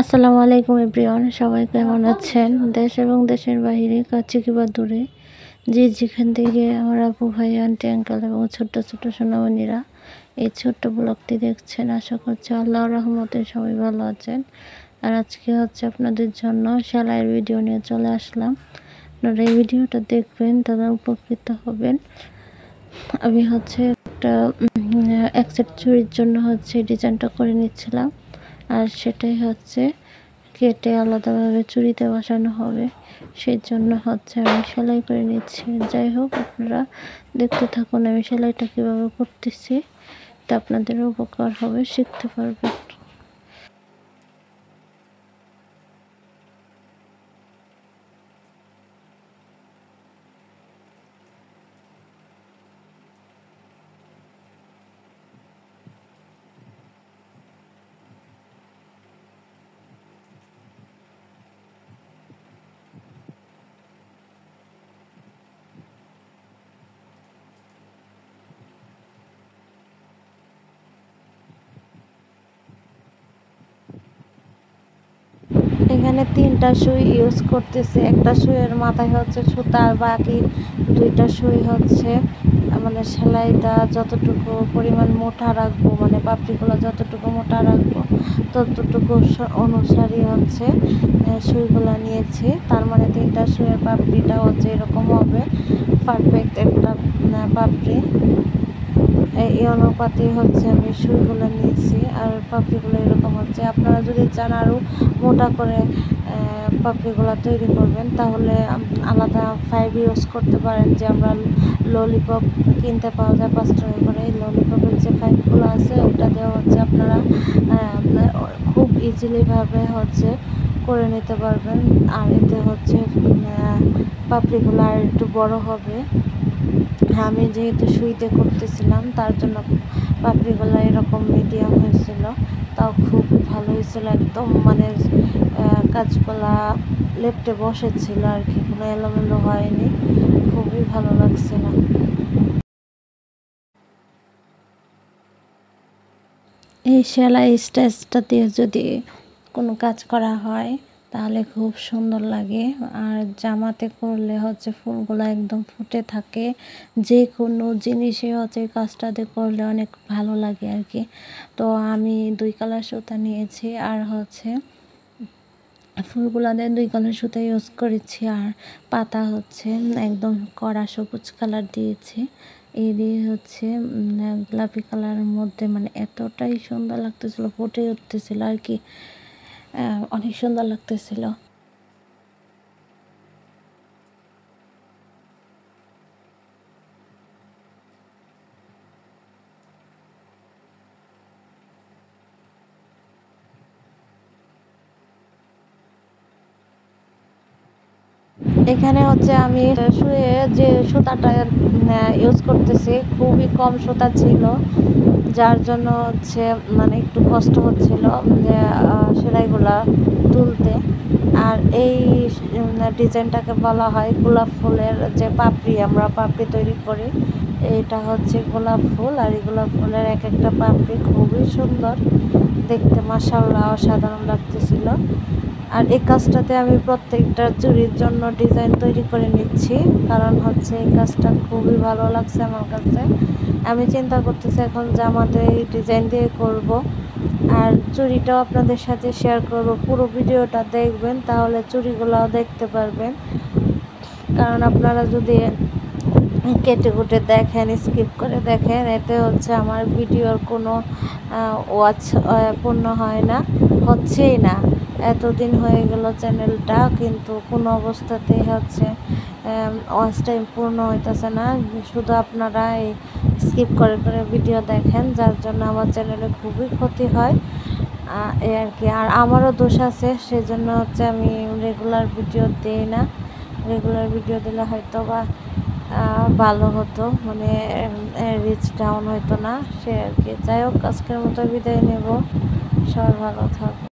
আসসালামু আলাইকুম এভরিওয়ান, সবাই কেমন আছেন? দেশ এবং দেশের বাইরে, কাছে কিংবা দূরে, যে যেখান থেকে আমার আপু ভাই আন্টি আঙ্কেল এবং ছোট্ট ছোট্ট সোনামণিরা এই ছোট্ট ব্লগটি দেখছেন, আশা করছি আল্লাহর রহমতে সবাই ভালো আছেন। আর আজকে হচ্ছে আপনাদের জন্য সেলাইয়ের ভিডিও নিয়ে চলে আসলাম। আপনারা এই ভিডিওটা দেখবেন, তারা উপকৃত হবেন। আমি হচ্ছে একটা এক সেট চুড়ির জন্য হচ্ছে ডিজাইনটা করে নিচ্ছিলাম, আর সেটাই হচ্ছে কেটে আলাদাভাবে চুড়িতে বসানো হবে, সেই জন্য হচ্ছে আমি সেলাই করে নিচ্ছি। যাই হোক, আপনারা দেখতে থাকুন আমি সেলাইটা কীভাবে করতেছি, তা আপনাদের উপকার হবে, শিখতে পারবেন। এখানে 3টা সুই ইউজ করতেছি। একটা সুইয়ের মাথায় হচ্ছে সুতা, আর বাকি 2টা সুই হচ্ছে মানে সেলাইটা যতটুকু পরিমাণ মোটা রাখবো, মানে পাপড়িগুলো যতটুকু মোটা রাখবো ততটুকু অনুসারী হচ্ছে সুইগুলো নিয়েছি। তার মানে 3টা সুইয়ের পাপড়িটা হচ্ছে এরকম হবে, পারফেক্ট একটা পাপড়ি। এই অনুপাতে হচ্ছে আমি সুইগুলো নিয়েছি, আর পাপড়িগুলো এরকম হচ্ছে। আপনারা যদি চান আরও মোটা করে পাপড়িগুলো তৈরি করবেন, তাহলে আলাদা ফাইভ ইউজ করতে পারেন। যে আমরা ললিপপ কিনতে পাওয়া যায় 5 টাকা করে, এই ললিপপের যে ফাইভগুলো আছে ওটা দিয়ে হচ্ছে আপনারা খুব ইজিলিভাবে হচ্ছে করে নিতে পারবেন। আর এতে হচ্ছে পাপড়িগুলো আর একটু বড় হবে। আমি যেহেতু সুইতে করতেছিলাম, তার জন্য পাপড়িগুলো এরকম মিডিয়াম হয়েছিল, তাও খুব ভালো হয়েছিল। একদম মানে কাজগুলা লেপটে বসেছিল আর কি, কোনো এলোমেলো হয়নি, খুবই ভালো লাগছিল। এই সেলাই স্টাইলটা দিয়ে যদি কোনো কাজ করা হয় তাহলে খুব সুন্দর লাগে। আর জামাতে করলে হচ্ছে ফুলগুলো একদম ফুটে থাকে। যে কোনো জিনিসে হচ্ছে কাজটা দিয়ে করলে অনেক ভালো লাগে আর কি। তো আমি 2 কালার সুতা নিয়েছি, আর হচ্ছে ফুলগুলো দিয়ে 2 কালার সুতা ইউজ করেছি। আর পাতা হচ্ছে একদম কড়া সবুজ কালার দিয়েছি। এই দিয়ে হচ্ছে গোলাপি কালারের মধ্যে মানে এতটাই সুন্দর লাগতেছিল, ফুটে উঠতেছিল আর কি, অনেক সুন্দর লাগতেছিল। এখানে হচ্ছে আমি শুয়ে যে সুতাটা ইউজ করতেছি, খুবই কম সুতা ছিল, যার জন্য হচ্ছে মানে একটু কষ্ট হচ্ছিল যে সেলাইগুলা তুলতে। আর এই ডিজাইনটাকে বলা হয় গোলাপ ফুলের যে পাপড়ি, আমরা পাপড়ি তৈরি করি, এইটা হচ্ছে গোলাপ ফুল। আর এই গোলাপ ফুলের এক একটা পাপড়ি খুবই সুন্দর দেখতে, মাশাআল্লাহ অসাধারণ লাগতেছিল। আর এই কাজটাতে আমি প্রত্যেকটা চুড়ির জন্য ডিজাইন তৈরি করে নিচ্ছি, কারণ হচ্ছে এই কাজটা খুবই ভালো লাগছে আমার কাছে। আমি চিন্তা করতেছি এখন জামাতে এই ডিজাইন দিয়ে করব, আর চুড়িটাও আপনাদের সাথে শেয়ার করব। পুরো ভিডিওটা দেখবেন, তাহলে চুড়িগুলোও দেখতে পারবেন। কারণ আপনারা যদি কেটে কুটে দেখেন, স্কিপ করে দেখেন, এতে হচ্ছে আমার ভিডিওর কোনো ওয়াচ পূর্ণ হয় না, হচ্ছেই না। এতদিন হয়ে গেল চ্যানেলটা, কিন্তু কোনো অবস্থাতেই হচ্ছে ওয়াচ টাইম পূর্ণ হইতেছে না। শুধু আপনারা এই স্কিপ করে করে ভিডিও দেখেন, যার জন্য আমার চ্যানেলে খুবই ক্ষতি হয় এই আর কি। আর আমারও দোষ আছে, সেই জন্য হচ্ছে আমি রেগুলার ভিডিও দিই না। রেগুলার ভিডিও দিলে হয়তো বা ভালো হতো, মানে রিচ ডাউন হতো না, সে আর কি। যাই হোক, আজকের মতো বিদায় নেব, সবাই ভালো থাকবে।